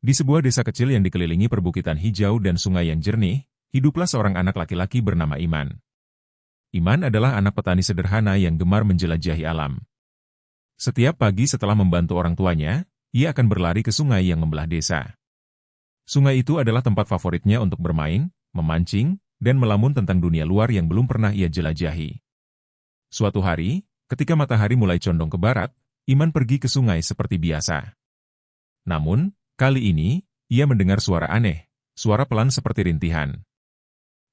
Di sebuah desa kecil yang dikelilingi perbukitan hijau dan sungai yang jernih, hiduplah seorang anak laki-laki bernama Iman. Iman adalah anak petani sederhana yang gemar menjelajahi alam. Setiap pagi setelah membantu orang tuanya, ia akan berlari ke sungai yang membelah desa. Sungai itu adalah tempat favoritnya untuk bermain, memancing, dan melamun tentang dunia luar yang belum pernah ia jelajahi. Suatu hari, ketika matahari mulai condong ke barat, Iman pergi ke sungai seperti biasa. Namun, kali ini, ia mendengar suara aneh, suara pelan seperti rintihan.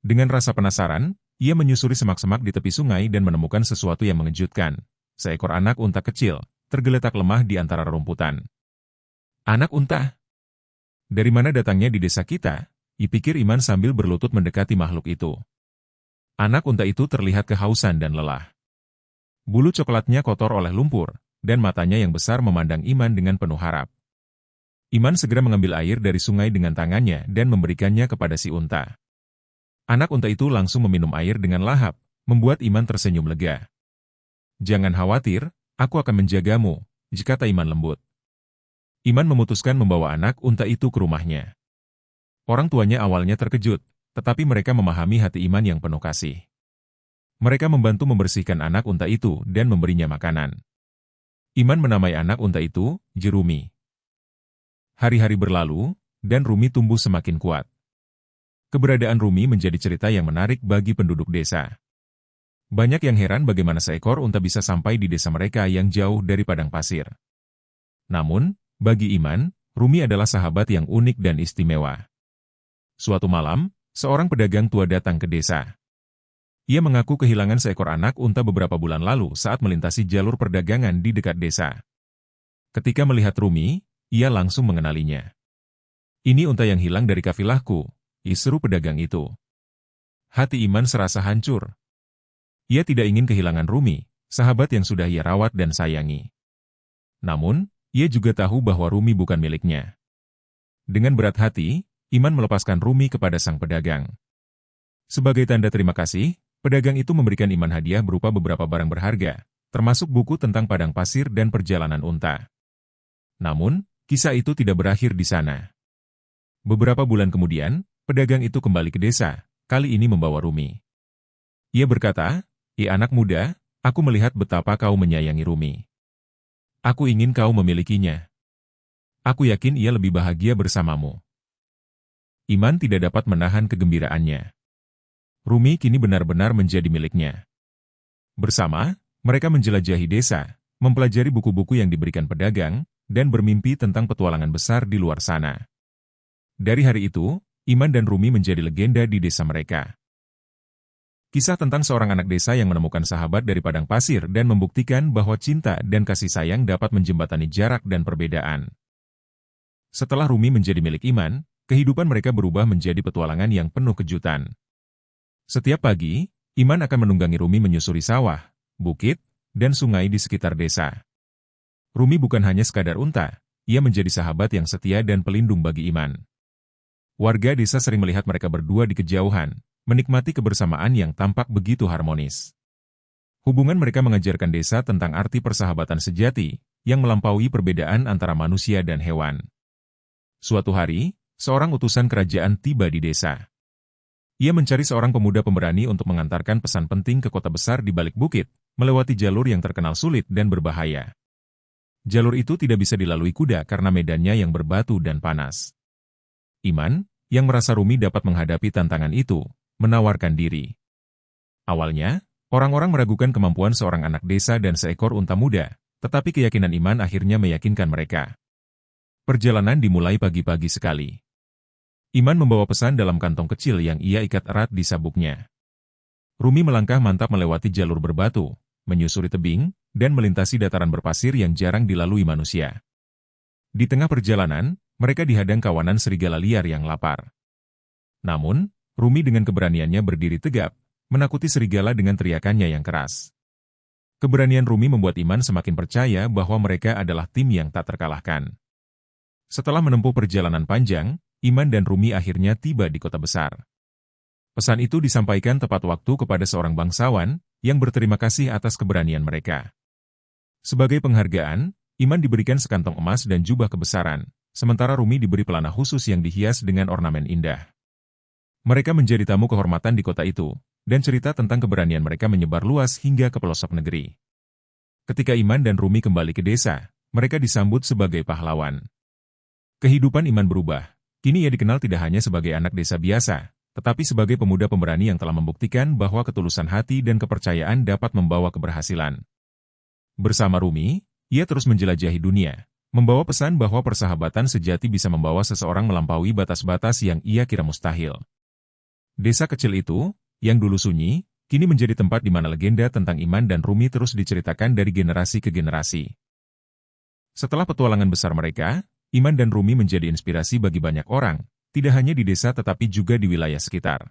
Dengan rasa penasaran, ia menyusuri semak-semak di tepi sungai dan menemukan sesuatu yang mengejutkan. Seekor anak unta kecil, tergeletak lemah di antara rerumputan. Anak unta? Dari mana datangnya di desa kita? Dipikir Iman sambil berlutut mendekati makhluk itu. Anak unta itu terlihat kehausan dan lelah. Bulu coklatnya kotor oleh lumpur, dan matanya yang besar memandang Iman dengan penuh harap. Iman segera mengambil air dari sungai dengan tangannya dan memberikannya kepada si unta. Anak unta itu langsung meminum air dengan lahap, membuat Iman tersenyum lega. Jangan khawatir, aku akan menjagamu, kata Iman lembut. Iman memutuskan membawa anak unta itu ke rumahnya. Orang tuanya awalnya terkejut, tetapi mereka memahami hati Iman yang penuh kasih. Mereka membantu membersihkan anak unta itu dan memberinya makanan. Iman menamai anak unta itu Jerumi. Hari-hari berlalu, dan Rumi tumbuh semakin kuat. Keberadaan Rumi menjadi cerita yang menarik bagi penduduk desa. Banyak yang heran bagaimana seekor unta bisa sampai di desa mereka yang jauh dari padang pasir. Namun, bagi Iman, Rumi adalah sahabat yang unik dan istimewa. Suatu malam, seorang pedagang tua datang ke desa. Ia mengaku kehilangan seekor anak unta beberapa bulan lalu saat melintasi jalur perdagangan di dekat desa. Ketika melihat Rumi, ia langsung mengenalinya. Ini unta yang hilang dari kafilahku, seru pedagang itu. Hati Iman serasa hancur. Ia tidak ingin kehilangan Rumi, sahabat yang sudah ia rawat dan sayangi. Namun, ia juga tahu bahwa Rumi bukan miliknya. Dengan berat hati, Iman melepaskan Rumi kepada sang pedagang. Sebagai tanda terima kasih, pedagang itu memberikan Iman hadiah berupa beberapa barang berharga, termasuk buku tentang padang pasir dan perjalanan unta. Namun, kisah itu tidak berakhir di sana. Beberapa bulan kemudian, pedagang itu kembali ke desa, kali ini membawa Rumi. Ia berkata, anak muda, aku melihat betapa kau menyayangi Rumi. Aku ingin kau memilikinya. Aku yakin ia lebih bahagia bersamamu. Iman tidak dapat menahan kegembiraannya. Rumi kini benar-benar menjadi miliknya. Bersama, mereka menjelajahi desa, mempelajari buku-buku yang diberikan pedagang, dan bermimpi tentang petualangan besar di luar sana. Dari hari itu, Iman dan Rumi menjadi legenda di desa mereka. Kisah tentang seorang anak desa yang menemukan sahabat dari padang pasir dan membuktikan bahwa cinta dan kasih sayang dapat menjembatani jarak dan perbedaan. Setelah Rumi menjadi milik Iman, kehidupan mereka berubah menjadi petualangan yang penuh kejutan. Setiap pagi, Iman akan menunggangi Rumi menyusuri sawah, bukit, dan sungai di sekitar desa. Rumi bukan hanya sekadar unta, ia menjadi sahabat yang setia dan pelindung bagi Iman. Warga desa sering melihat mereka berdua di kejauhan, menikmati kebersamaan yang tampak begitu harmonis. Hubungan mereka mengajarkan desa tentang arti persahabatan sejati, yang melampaui perbedaan antara manusia dan hewan. Suatu hari, seorang utusan kerajaan tiba di desa. Ia mencari seorang pemuda pemberani untuk mengantarkan pesan penting ke kota besar di balik bukit, melewati jalur yang terkenal sulit dan berbahaya. Jalur itu tidak bisa dilalui kuda karena medannya yang berbatu dan panas. Iman, yang merasa Rumi dapat menghadapi tantangan itu, menawarkan diri. Awalnya, orang-orang meragukan kemampuan seorang anak desa dan seekor unta muda, tetapi keyakinan Iman akhirnya meyakinkan mereka. Perjalanan dimulai pagi-pagi sekali. Iman membawa pesan dalam kantong kecil yang ia ikat erat di sabuknya. Rumi melangkah mantap melewati jalur berbatu, menyusuri tebing, dan melintasi dataran berpasir yang jarang dilalui manusia. Di tengah perjalanan, mereka dihadang kawanan serigala liar yang lapar. Namun, Rumi dengan keberaniannya berdiri tegap, menakuti serigala dengan teriakannya yang keras. Keberanian Rumi membuat Iman semakin percaya bahwa mereka adalah tim yang tak terkalahkan. Setelah menempuh perjalanan panjang, Iman dan Rumi akhirnya tiba di kota besar. Pesan itu disampaikan tepat waktu kepada seorang bangsawan yang berterima kasih atas keberanian mereka. Sebagai penghargaan, Iman diberikan sekantong emas dan jubah kebesaran, sementara Rumi diberi pelana khusus yang dihias dengan ornamen indah. Mereka menjadi tamu kehormatan di kota itu, dan cerita tentang keberanian mereka menyebar luas hingga ke pelosok negeri. Ketika Iman dan Rumi kembali ke desa, mereka disambut sebagai pahlawan. Kehidupan Iman berubah. Kini ia dikenal tidak hanya sebagai anak desa biasa, tetapi sebagai pemuda pemberani yang telah membuktikan bahwa ketulusan hati dan kepercayaan dapat membawa keberhasilan. Bersama Rumi, ia terus menjelajahi dunia, membawa pesan bahwa persahabatan sejati bisa membawa seseorang melampaui batas-batas yang ia kira mustahil. Desa kecil itu, yang dulu sunyi, kini menjadi tempat di mana legenda tentang Iman dan Rumi terus diceritakan dari generasi ke generasi. Setelah petualangan besar mereka, Iman dan Rumi menjadi inspirasi bagi banyak orang, tidak hanya di desa tetapi juga di wilayah sekitar.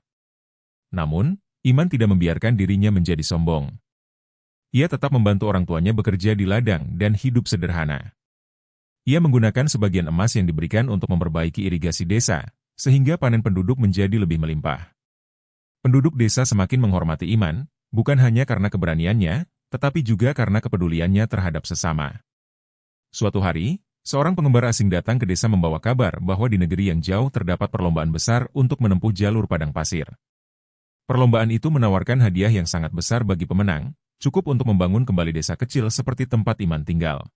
Namun, Iman tidak membiarkan dirinya menjadi sombong. Ia tetap membantu orang tuanya bekerja di ladang dan hidup sederhana. Ia menggunakan sebagian emas yang diberikan untuk memperbaiki irigasi desa, sehingga panen penduduk menjadi lebih melimpah. Penduduk desa semakin menghormati Iman, bukan hanya karena keberaniannya, tetapi juga karena kepeduliannya terhadap sesama. Suatu hari, seorang pengembara asing datang ke desa membawa kabar bahwa di negeri yang jauh terdapat perlombaan besar untuk menempuh jalur padang pasir. Perlombaan itu menawarkan hadiah yang sangat besar bagi pemenang, cukup untuk membangun kembali desa kecil seperti tempat Iman tinggal.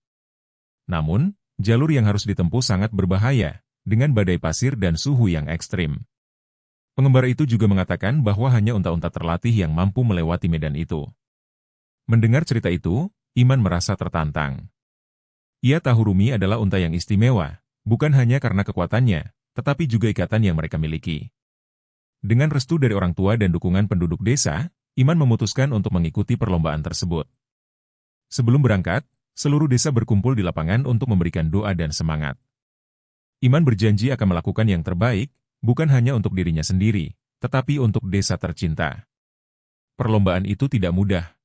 Namun, jalur yang harus ditempuh sangat berbahaya, dengan badai pasir dan suhu yang ekstrim. Pengembara itu juga mengatakan bahwa hanya unta-unta terlatih yang mampu melewati medan itu. Mendengar cerita itu, Iman merasa tertantang. Ia tahu Rumi adalah unta yang istimewa, bukan hanya karena kekuatannya, tetapi juga ikatan yang mereka miliki. Dengan restu dari orang tua dan dukungan penduduk desa, Iman memutuskan untuk mengikuti perlombaan tersebut. Sebelum berangkat, seluruh desa berkumpul di lapangan untuk memberikan doa dan semangat. Iman berjanji akan melakukan yang terbaik, bukan hanya untuk dirinya sendiri, tetapi untuk desa tercinta. Perlombaan itu tidak mudah.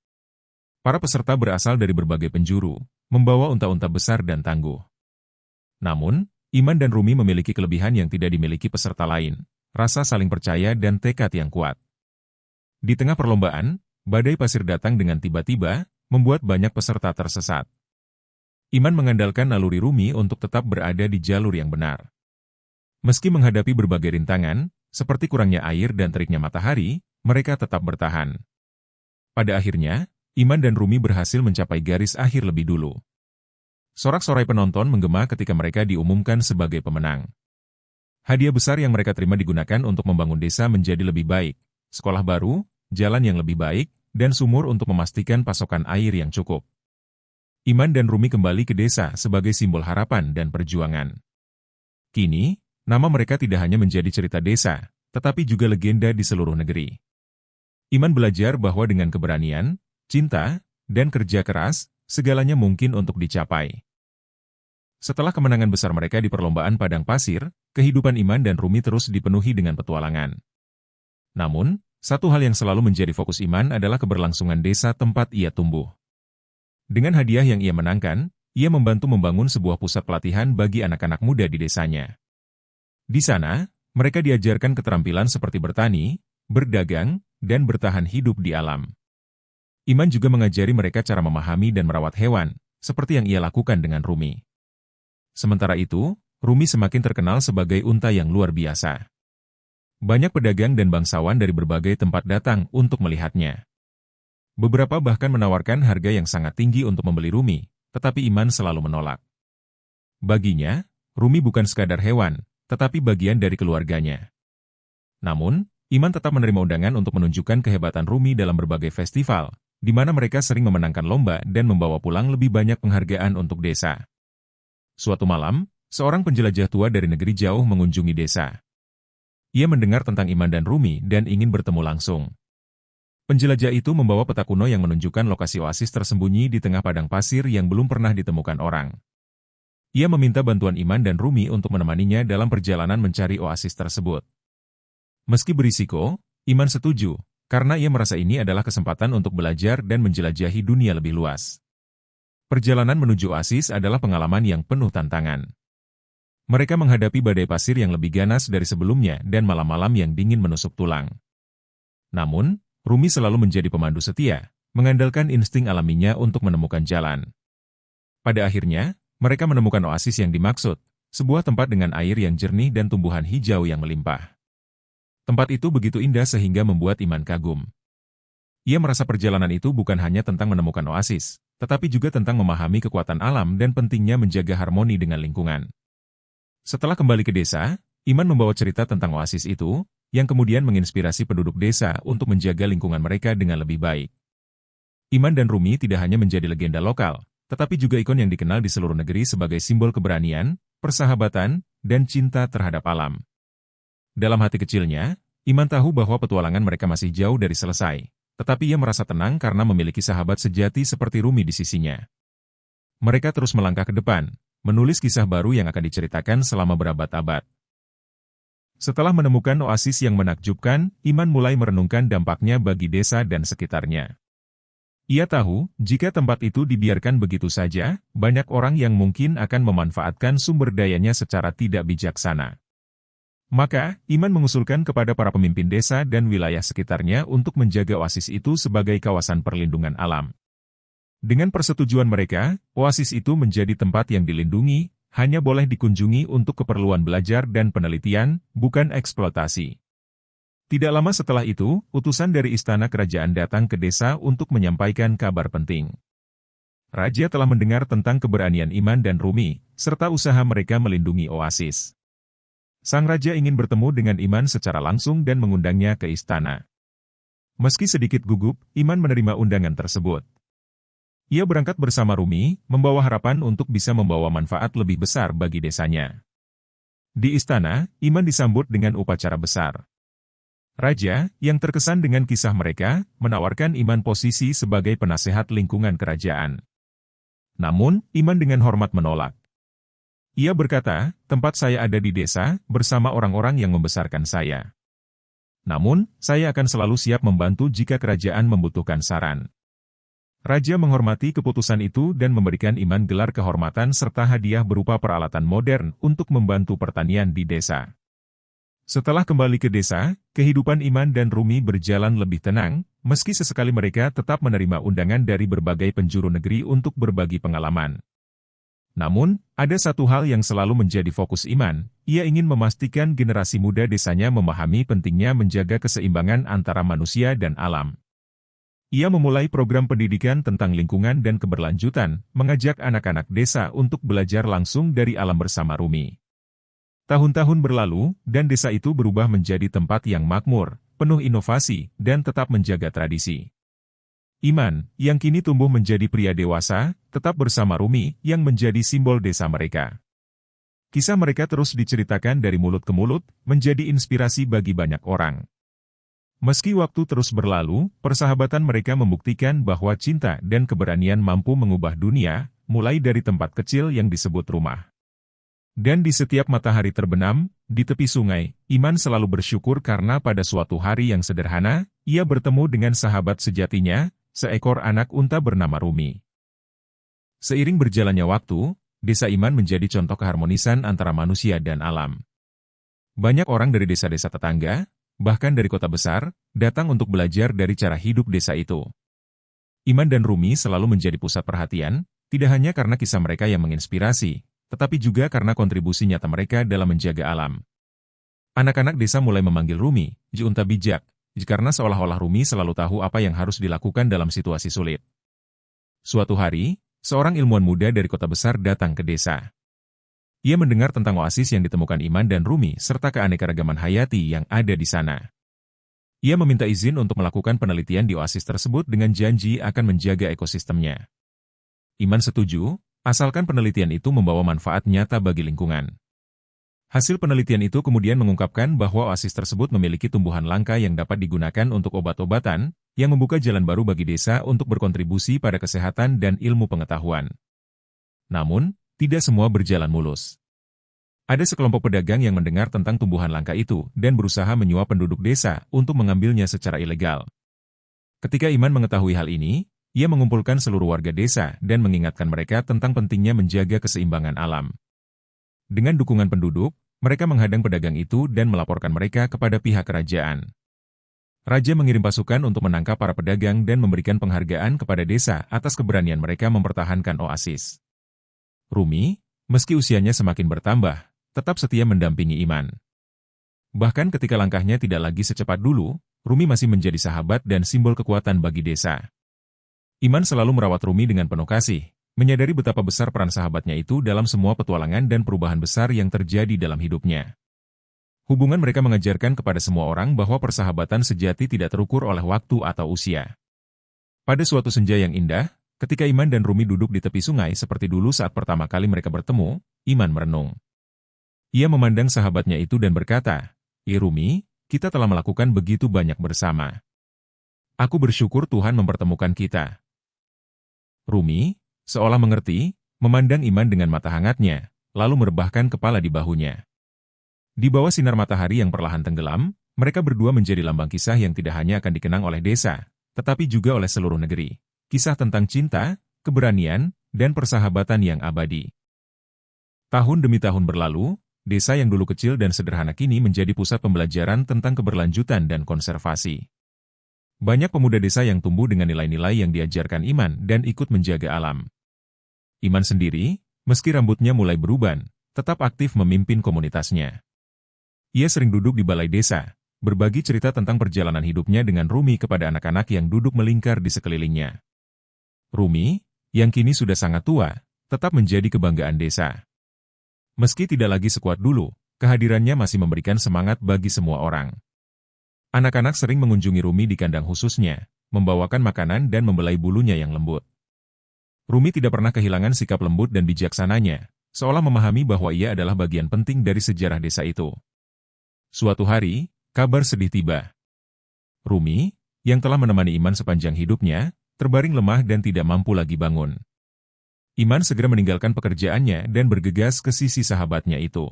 Para peserta berasal dari berbagai penjuru, membawa unta-unta besar dan tangguh. Namun, Iman dan Rumi memiliki kelebihan yang tidak dimiliki peserta lain, rasa saling percaya dan tekad yang kuat. Di tengah perlombaan, badai pasir datang dengan tiba-tiba, membuat banyak peserta tersesat. Iman mengandalkan naluri Rumi untuk tetap berada di jalur yang benar. Meski menghadapi berbagai rintangan, seperti kurangnya air dan teriknya matahari, mereka tetap bertahan. Pada akhirnya, Iman dan Rumi berhasil mencapai garis akhir lebih dulu. Sorak-sorai penonton menggema ketika mereka diumumkan sebagai pemenang. Hadiah besar yang mereka terima digunakan untuk membangun desa menjadi lebih baik, sekolah baru, jalan yang lebih baik, dan sumur untuk memastikan pasokan air yang cukup. Iman dan Rumi kembali ke desa sebagai simbol harapan dan perjuangan. Kini, nama mereka tidak hanya menjadi cerita desa, tetapi juga legenda di seluruh negeri. Iman belajar bahwa dengan keberanian, cinta, dan kerja keras, segalanya mungkin untuk dicapai. Setelah kemenangan besar mereka di perlombaan padang pasir, kehidupan Iman dan Rumi terus dipenuhi dengan petualangan. Namun, satu hal yang selalu menjadi fokus Iman adalah keberlangsungan desa tempat ia tumbuh. Dengan hadiah yang ia menangkan, ia membantu membangun sebuah pusat pelatihan bagi anak-anak muda di desanya. Di sana, mereka diajarkan keterampilan seperti bertani, berdagang, dan bertahan hidup di alam. Iman juga mengajari mereka cara memahami dan merawat hewan, seperti yang ia lakukan dengan Rumi. Sementara itu, Rumi semakin terkenal sebagai unta yang luar biasa. Banyak pedagang dan bangsawan dari berbagai tempat datang untuk melihatnya. Beberapa bahkan menawarkan harga yang sangat tinggi untuk membeli Rumi, tetapi Iman selalu menolak. Baginya, Rumi bukan sekadar hewan, tetapi bagian dari keluarganya. Namun, Iman tetap menerima undangan untuk menunjukkan kehebatan Rumi dalam berbagai festival, di mana mereka sering memenangkan lomba dan membawa pulang lebih banyak penghargaan untuk desa. Suatu malam, seorang penjelajah tua dari negeri jauh mengunjungi desa. Ia mendengar tentang Iman dan Rumi dan ingin bertemu langsung. Penjelajah itu membawa peta kuno yang menunjukkan lokasi oasis tersembunyi di tengah padang pasir yang belum pernah ditemukan orang. Ia meminta bantuan Iman dan Rumi untuk menemaninya dalam perjalanan mencari oasis tersebut. Meski berisiko, Iman setuju, karena ia merasa ini adalah kesempatan untuk belajar dan menjelajahi dunia lebih luas. Perjalanan menuju oasis adalah pengalaman yang penuh tantangan. Mereka menghadapi badai pasir yang lebih ganas dari sebelumnya dan malam-malam yang dingin menusuk tulang. Namun, Rumi selalu menjadi pemandu setia, mengandalkan insting alaminya untuk menemukan jalan. Pada akhirnya, mereka menemukan oasis yang dimaksud, sebuah tempat dengan air yang jernih dan tumbuhan hijau yang melimpah. Tempat itu begitu indah sehingga membuat Iman kagum. Ia merasa perjalanan itu bukan hanya tentang menemukan oasis, tetapi juga tentang memahami kekuatan alam dan pentingnya menjaga harmoni dengan lingkungan. Setelah kembali ke desa, Iman membawa cerita tentang oasis itu, yang kemudian menginspirasi penduduk desa untuk menjaga lingkungan mereka dengan lebih baik. Iman dan Rumi tidak hanya menjadi legenda lokal, tetapi juga ikon yang dikenal di seluruh negeri sebagai simbol keberanian, persahabatan, dan cinta terhadap alam. Dalam hati kecilnya, Iman tahu bahwa petualangan mereka masih jauh dari selesai, tetapi ia merasa tenang karena memiliki sahabat sejati seperti Rumi di sisinya. Mereka terus melangkah ke depan, menulis kisah baru yang akan diceritakan selama berabad-abad. Setelah menemukan oasis yang menakjubkan, Iman mulai merenungkan dampaknya bagi desa dan sekitarnya. Ia tahu, jika tempat itu dibiarkan begitu saja, banyak orang yang mungkin akan memanfaatkan sumber dayanya secara tidak bijaksana. Maka, Iman mengusulkan kepada para pemimpin desa dan wilayah sekitarnya untuk menjaga oasis itu sebagai kawasan perlindungan alam. Dengan persetujuan mereka, oasis itu menjadi tempat yang dilindungi, hanya boleh dikunjungi untuk keperluan belajar dan penelitian, bukan eksploitasi. Tidak lama setelah itu, utusan dari istana kerajaan datang ke desa untuk menyampaikan kabar penting. Raja telah mendengar tentang keberanian Iman dan Rumi, serta usaha mereka melindungi oasis. Sang raja ingin bertemu dengan Iman secara langsung dan mengundangnya ke istana. Meski sedikit gugup, Iman menerima undangan tersebut. Ia berangkat bersama Rumi, membawa harapan untuk bisa membawa manfaat lebih besar bagi desanya. Di istana, Iman disambut dengan upacara besar. Raja, yang terkesan dengan kisah mereka, menawarkan Iman posisi sebagai penasehat lingkungan kerajaan. Namun, Iman dengan hormat menolak. Ia berkata, tempat saya ada di desa, bersama orang-orang yang membesarkan saya. Namun, saya akan selalu siap membantu jika kerajaan membutuhkan saran. Raja menghormati keputusan itu dan memberikan Iman gelar kehormatan serta hadiah berupa peralatan modern untuk membantu pertanian di desa. Setelah kembali ke desa, kehidupan Iman dan Rumi berjalan lebih tenang, meski sesekali mereka tetap menerima undangan dari berbagai penjuru negeri untuk berbagi pengalaman. Namun, ada satu hal yang selalu menjadi fokus Iman, ia ingin memastikan generasi muda desanya memahami pentingnya menjaga keseimbangan antara manusia dan alam. Ia memulai program pendidikan tentang lingkungan dan keberlanjutan, mengajak anak-anak desa untuk belajar langsung dari alam bersama Rumi. Tahun-tahun berlalu, dan desa itu berubah menjadi tempat yang makmur, penuh inovasi, dan tetap menjaga tradisi. Iman, yang kini tumbuh menjadi pria dewasa, tetap bersama Rumi, yang menjadi simbol desa mereka. Kisah mereka terus diceritakan dari mulut ke mulut, menjadi inspirasi bagi banyak orang. Meski waktu terus berlalu, persahabatan mereka membuktikan bahwa cinta dan keberanian mampu mengubah dunia, mulai dari tempat kecil yang disebut rumah. Dan di setiap matahari terbenam, di tepi sungai, Iman selalu bersyukur karena pada suatu hari yang sederhana, ia bertemu dengan sahabat sejatinya, seekor anak unta bernama Rumi. Seiring berjalannya waktu, desa Iman menjadi contoh keharmonisan antara manusia dan alam. Banyak orang dari desa-desa tetangga, bahkan dari kota besar, datang untuk belajar dari cara hidup desa itu. Iman dan Rumi selalu menjadi pusat perhatian, tidak hanya karena kisah mereka yang menginspirasi, tetapi juga karena kontribusi nyata mereka dalam menjaga alam. Anak-anak desa mulai memanggil Rumi, Ji Unta Bijak, karena seolah-olah Rumi selalu tahu apa yang harus dilakukan dalam situasi sulit. Suatu hari, seorang ilmuwan muda dari kota besar datang ke desa. Ia mendengar tentang oasis yang ditemukan Iman dan Rumi serta keanekaragaman hayati yang ada di sana. Ia meminta izin untuk melakukan penelitian di oasis tersebut dengan janji akan menjaga ekosistemnya. Iman setuju, asalkan penelitian itu membawa manfaat nyata bagi lingkungan. Hasil penelitian itu kemudian mengungkapkan bahwa oasis tersebut memiliki tumbuhan langka yang dapat digunakan untuk obat-obatan, yang membuka jalan baru bagi desa untuk berkontribusi pada kesehatan dan ilmu pengetahuan. Namun, tidak semua berjalan mulus. Ada sekelompok pedagang yang mendengar tentang tumbuhan langka itu dan berusaha menyuap penduduk desa untuk mengambilnya secara ilegal. Ketika Iman mengetahui hal ini, ia mengumpulkan seluruh warga desa dan mengingatkan mereka tentang pentingnya menjaga keseimbangan alam. Dengan dukungan penduduk, mereka menghadang pedagang itu dan melaporkan mereka kepada pihak kerajaan. Raja mengirim pasukan untuk menangkap para pedagang dan memberikan penghargaan kepada desa atas keberanian mereka mempertahankan oasis. Rumi, Meski usianya semakin bertambah, tetap setia mendampingi Iman. Bahkan ketika langkahnya tidak lagi secepat dulu, Rumi masih menjadi sahabat dan simbol kekuatan bagi desa. Iman selalu merawat Rumi dengan penuh kasih, menyadari betapa besar peran sahabatnya itu dalam semua petualangan dan perubahan besar yang terjadi dalam hidupnya. Hubungan mereka mengajarkan kepada semua orang bahwa persahabatan sejati tidak terukur oleh waktu atau usia. Pada suatu senja yang indah, ketika Iman dan Rumi duduk di tepi sungai seperti dulu saat pertama kali mereka bertemu, Iman merenung. Ia memandang sahabatnya itu dan berkata, Rumi, kita telah melakukan begitu banyak bersama. Aku bersyukur Tuhan mempertemukan kita." Rumi, seolah mengerti, memandang Iman dengan mata hangatnya, lalu merebahkan kepala di bahunya. Di bawah sinar matahari yang perlahan tenggelam, mereka berdua menjadi lambang kisah yang tidak hanya akan dikenang oleh desa, tetapi juga oleh seluruh negeri. Kisah tentang cinta, keberanian, dan persahabatan yang abadi. Tahun demi tahun berlalu, desa yang dulu kecil dan sederhana kini menjadi pusat pembelajaran tentang keberlanjutan dan konservasi. Banyak pemuda desa yang tumbuh dengan nilai-nilai yang diajarkan Iman dan ikut menjaga alam. Iman sendiri, meski rambutnya mulai beruban, tetap aktif memimpin komunitasnya. Ia sering duduk di balai desa, berbagi cerita tentang perjalanan hidupnya dengan Rumi kepada anak-anak yang duduk melingkar di sekelilingnya. Rumi, yang kini sudah sangat tua, tetap menjadi kebanggaan desa. Meski tidak lagi sekuat dulu, kehadirannya masih memberikan semangat bagi semua orang. Anak-anak sering mengunjungi Rumi di kandang khususnya, membawakan makanan dan membelai bulunya yang lembut. Rumi tidak pernah kehilangan sikap lembut dan bijaksananya, seolah memahami bahwa ia adalah bagian penting dari sejarah desa itu. Suatu hari, kabar sedih tiba. Rumi, yang telah menemani Iman sepanjang hidupnya, terbaring lemah dan tidak mampu lagi bangun. Iman segera meninggalkan pekerjaannya dan bergegas ke sisi sahabatnya itu.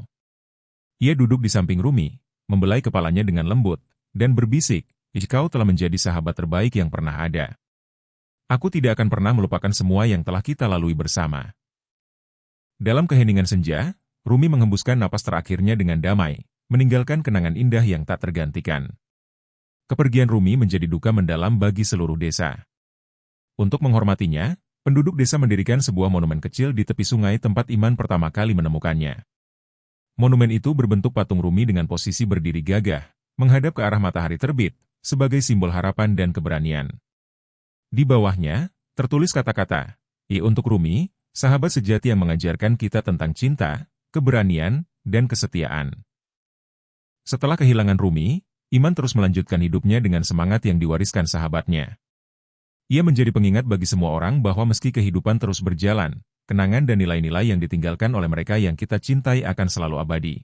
Ia duduk di samping Rumi, membelai kepalanya dengan lembut, dan berbisik, "Kau telah menjadi sahabat terbaik yang pernah ada. Aku tidak akan pernah melupakan semua yang telah kita lalui bersama." Dalam keheningan senja, Rumi menghembuskan napas terakhirnya dengan damai, meninggalkan kenangan indah yang tak tergantikan. Kepergian Rumi menjadi duka mendalam bagi seluruh desa. Untuk menghormatinya, penduduk desa mendirikan sebuah monumen kecil di tepi sungai tempat Iman pertama kali menemukannya. Monumen itu berbentuk patung Rumi dengan posisi berdiri gagah, menghadap ke arah matahari terbit, sebagai simbol harapan dan keberanian. Di bawahnya, tertulis kata-kata, untuk Rumi, sahabat sejati yang mengajarkan kita tentang cinta, keberanian, dan kesetiaan." Setelah kehilangan Rumi, Iman terus melanjutkan hidupnya dengan semangat yang diwariskan sahabatnya. Ia menjadi pengingat bagi semua orang bahwa meski kehidupan terus berjalan, kenangan dan nilai-nilai yang ditinggalkan oleh mereka yang kita cintai akan selalu abadi.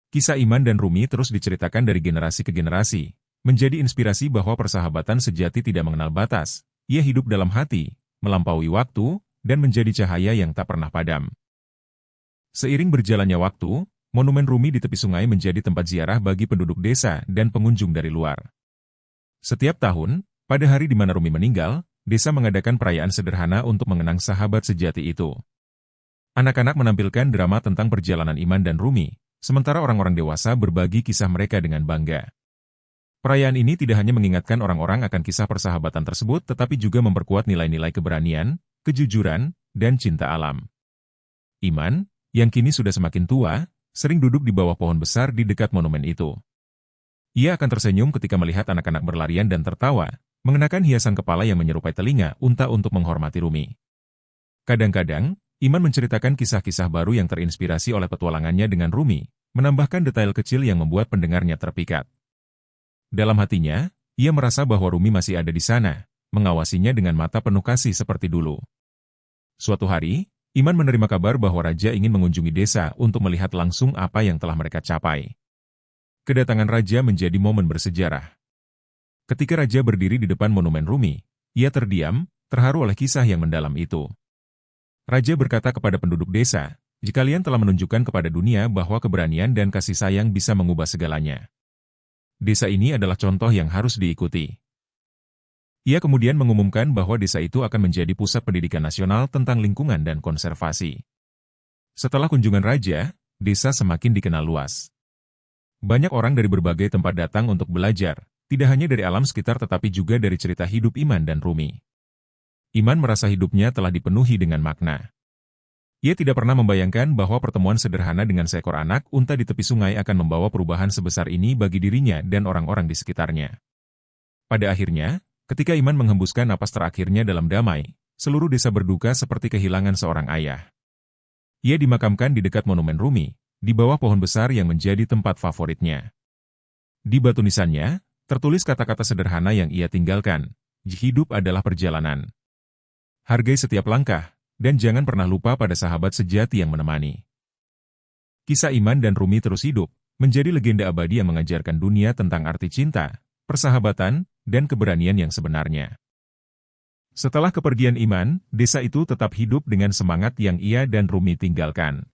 Kisah Iman dan Rumi terus diceritakan dari generasi ke generasi, menjadi inspirasi bahwa persahabatan sejati tidak mengenal batas. Ia hidup dalam hati, melampaui waktu, dan menjadi cahaya yang tak pernah padam. Seiring berjalannya waktu, monumen Rumi di tepi sungai menjadi tempat ziarah bagi penduduk desa dan pengunjung dari luar. Setiap tahun, pada hari di mana Rumi meninggal, desa mengadakan perayaan sederhana untuk mengenang sahabat sejati itu. Anak-anak menampilkan drama tentang perjalanan Iman dan Rumi, sementara orang-orang dewasa berbagi kisah mereka dengan bangga. Perayaan ini tidak hanya mengingatkan orang-orang akan kisah persahabatan tersebut, tetapi juga memperkuat nilai-nilai keberanian, kejujuran, dan cinta alam. Iman, yang kini sudah semakin tua, sering duduk di bawah pohon besar di dekat monumen itu. Ia akan tersenyum ketika melihat anak-anak berlarian dan tertawa, mengenakan hiasan kepala yang menyerupai telinga unta untuk menghormati Rumi. Kadang-kadang, Iman menceritakan kisah-kisah baru yang terinspirasi oleh petualangannya dengan Rumi, menambahkan detail kecil yang membuat pendengarnya terpikat. Dalam hatinya, ia merasa bahwa Rumi masih ada di sana, mengawasinya dengan mata penuh kasih seperti dulu. Suatu hari, Iman menerima kabar bahwa raja ingin mengunjungi desa untuk melihat langsung apa yang telah mereka capai. Kedatangan raja menjadi momen bersejarah. Ketika raja berdiri di depan monumen Rumi, ia terdiam, terharu oleh kisah yang mendalam itu. Raja berkata kepada penduduk desa, "Jika kalian telah menunjukkan kepada dunia bahwa keberanian dan kasih sayang bisa mengubah segalanya. Desa ini adalah contoh yang harus diikuti." Ia kemudian mengumumkan bahwa desa itu akan menjadi pusat pendidikan nasional tentang lingkungan dan konservasi. Setelah kunjungan raja, desa semakin dikenal luas. Banyak orang dari berbagai tempat datang untuk belajar, tidak hanya dari alam sekitar tetapi juga dari cerita hidup Iman dan Rumi. Iman merasa hidupnya telah dipenuhi dengan makna. Ia tidak pernah membayangkan bahwa pertemuan sederhana dengan seekor anak unta di tepi sungai akan membawa perubahan sebesar ini bagi dirinya dan orang-orang di sekitarnya. Pada akhirnya, ketika Iman menghembuskan napas terakhirnya dalam damai, seluruh desa berduka seperti kehilangan seorang ayah. Ia dimakamkan di dekat monumen Rumi, di bawah pohon besar yang menjadi tempat favoritnya. Di batu nisannya, tertulis kata-kata sederhana yang ia tinggalkan, hidup adalah perjalanan. Hargai setiap langkah, dan jangan pernah lupa pada sahabat sejati yang menemani. Kisah Iman dan Rumi terus hidup, menjadi legenda abadi yang mengajarkan dunia tentang arti cinta, persahabatan, dan keberanian yang sebenarnya. Setelah kepergian Iman, desa itu tetap hidup dengan semangat yang ia dan Rumi tinggalkan.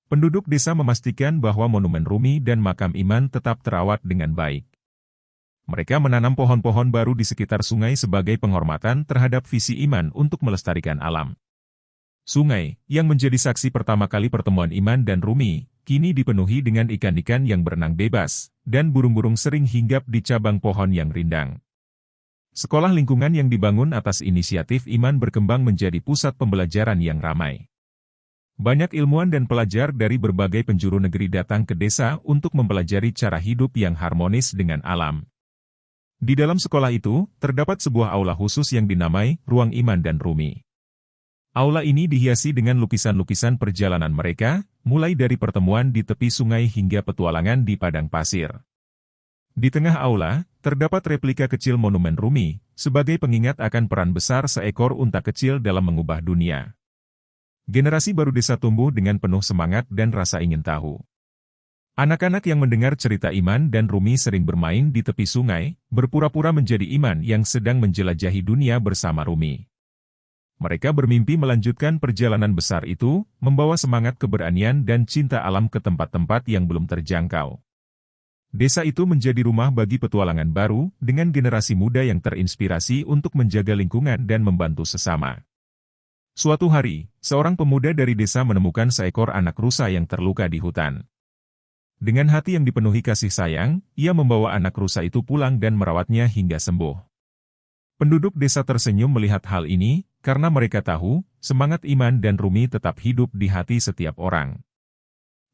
Penduduk desa memastikan bahwa monumen Rumi dan makam Iman tetap terawat dengan baik. Mereka menanam pohon-pohon baru di sekitar sungai sebagai penghormatan terhadap visi Iman untuk melestarikan alam. Sungai, yang menjadi saksi pertama kali pertemuan Iman dan Rumi, kini dipenuhi dengan ikan-ikan yang berenang bebas, dan burung-burung sering hinggap di cabang pohon yang rindang. Sekolah lingkungan yang dibangun atas inisiatif Iman berkembang menjadi pusat pembelajaran yang ramai. Banyak ilmuwan dan pelajar dari berbagai penjuru negeri datang ke desa untuk mempelajari cara hidup yang harmonis dengan alam. Di dalam sekolah itu, terdapat sebuah aula khusus yang dinamai Ruang Iman dan Rumi. Aula ini dihiasi dengan lukisan-lukisan perjalanan mereka, mulai dari pertemuan di tepi sungai hingga petualangan di padang pasir. Di tengah aula, terdapat replika kecil monumen Rumi, sebagai pengingat akan peran besar seekor unta kecil dalam mengubah dunia. Generasi baru desa tumbuh dengan penuh semangat dan rasa ingin tahu. Anak-anak yang mendengar cerita Iman dan Rumi sering bermain di tepi sungai, berpura-pura menjadi Iman yang sedang menjelajahi dunia bersama Rumi. Mereka bermimpi melanjutkan perjalanan besar itu, membawa semangat keberanian dan cinta alam ke tempat-tempat yang belum terjangkau. Desa itu menjadi rumah bagi petualangan baru, dengan generasi muda yang terinspirasi untuk menjaga lingkungan dan membantu sesama. Suatu hari, seorang pemuda dari desa menemukan seekor anak rusa yang terluka di hutan. Dengan hati yang dipenuhi kasih sayang, ia membawa anak rusa itu pulang dan merawatnya hingga sembuh. Penduduk desa tersenyum melihat hal ini, karena mereka tahu, semangat Iman dan Rumi tetap hidup di hati setiap orang.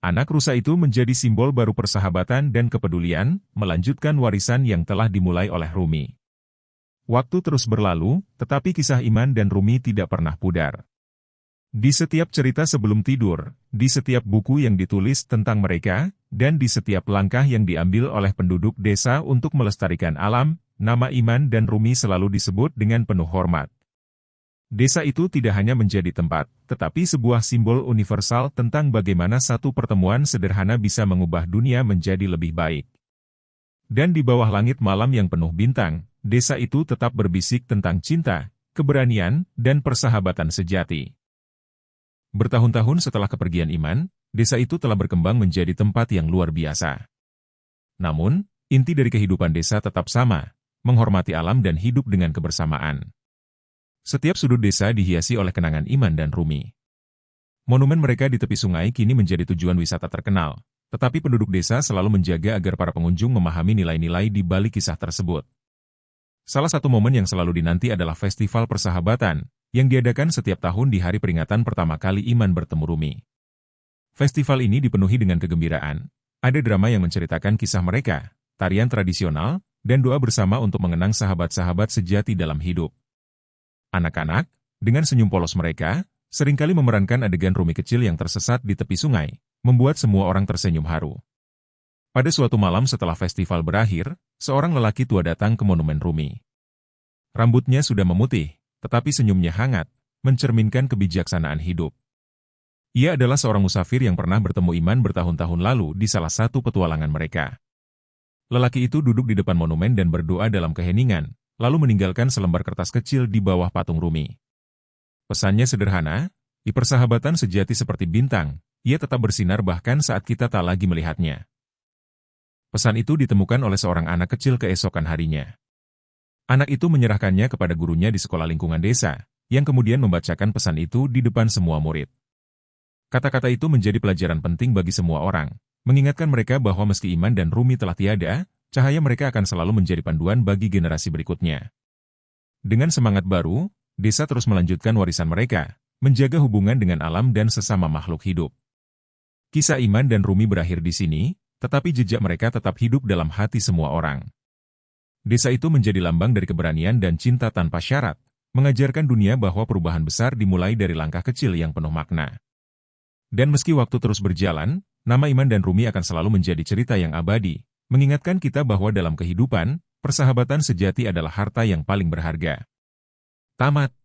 Anak rusa itu menjadi simbol baru persahabatan dan kepedulian, melanjutkan warisan yang telah dimulai oleh Rumi. Waktu terus berlalu, tetapi kisah Iman dan Rumi tidak pernah pudar. Di setiap cerita sebelum tidur, di setiap buku yang ditulis tentang mereka, dan di setiap langkah yang diambil oleh penduduk desa untuk melestarikan alam, nama Iman dan Rumi selalu disebut dengan penuh hormat. Desa itu tidak hanya menjadi tempat, tetapi sebuah simbol universal tentang bagaimana satu pertemuan sederhana bisa mengubah dunia menjadi lebih baik. Dan di bawah langit malam yang penuh bintang, desa itu tetap berbisik tentang cinta, keberanian, dan persahabatan sejati. Bertahun-tahun setelah kepergian Iman, desa itu telah berkembang menjadi tempat yang luar biasa. Namun, inti dari kehidupan desa tetap sama, menghormati alam dan hidup dengan kebersamaan. Setiap sudut desa dihiasi oleh kenangan Iman dan Rumi. Monumen mereka di tepi sungai kini menjadi tujuan wisata terkenal, tetapi penduduk desa selalu menjaga agar para pengunjung memahami nilai-nilai di balik kisah tersebut. Salah satu momen yang selalu dinanti adalah Festival Persahabatan, yang diadakan setiap tahun di hari peringatan pertama kali Iman bertemu Rumi. Festival ini dipenuhi dengan kegembiraan, ada drama yang menceritakan kisah mereka, tarian tradisional, dan doa bersama untuk mengenang sahabat-sahabat sejati dalam hidup. Anak-anak, dengan senyum polos mereka, seringkali memerankan adegan Rumi kecil yang tersesat di tepi sungai, membuat semua orang tersenyum haru. Pada suatu malam setelah festival berakhir, seorang lelaki tua datang ke monumen Rumi. Rambutnya sudah memutih, tetapi senyumnya hangat, mencerminkan kebijaksanaan hidup. Ia adalah seorang musafir yang pernah bertemu Iman bertahun-tahun lalu di salah satu petualangan mereka. Lelaki itu duduk di depan monumen dan berdoa dalam keheningan, lalu meninggalkan selembar kertas kecil di bawah patung Rumi. Pesannya sederhana, di persahabatan sejati seperti bintang, ia tetap bersinar bahkan saat kita tak lagi melihatnya. Pesan itu ditemukan oleh seorang anak kecil keesokan harinya. Anak itu menyerahkannya kepada gurunya di sekolah lingkungan desa, yang kemudian membacakan pesan itu di depan semua murid. Kata-kata itu menjadi pelajaran penting bagi semua orang, mengingatkan mereka bahwa meski Iman dan Rumi telah tiada, cahaya mereka akan selalu menjadi panduan bagi generasi berikutnya. Dengan semangat baru, desa terus melanjutkan warisan mereka, menjaga hubungan dengan alam dan sesama makhluk hidup. Kisah Iman dan Rumi berakhir di sini, tetapi jejak mereka tetap hidup dalam hati semua orang. Desa itu menjadi lambang dari keberanian dan cinta tanpa syarat, mengajarkan dunia bahwa perubahan besar dimulai dari langkah kecil yang penuh makna. Dan meski waktu terus berjalan, nama Iman dan Rumi akan selalu menjadi cerita yang abadi, mengingatkan kita bahwa dalam kehidupan, persahabatan sejati adalah harta yang paling berharga. Tamat.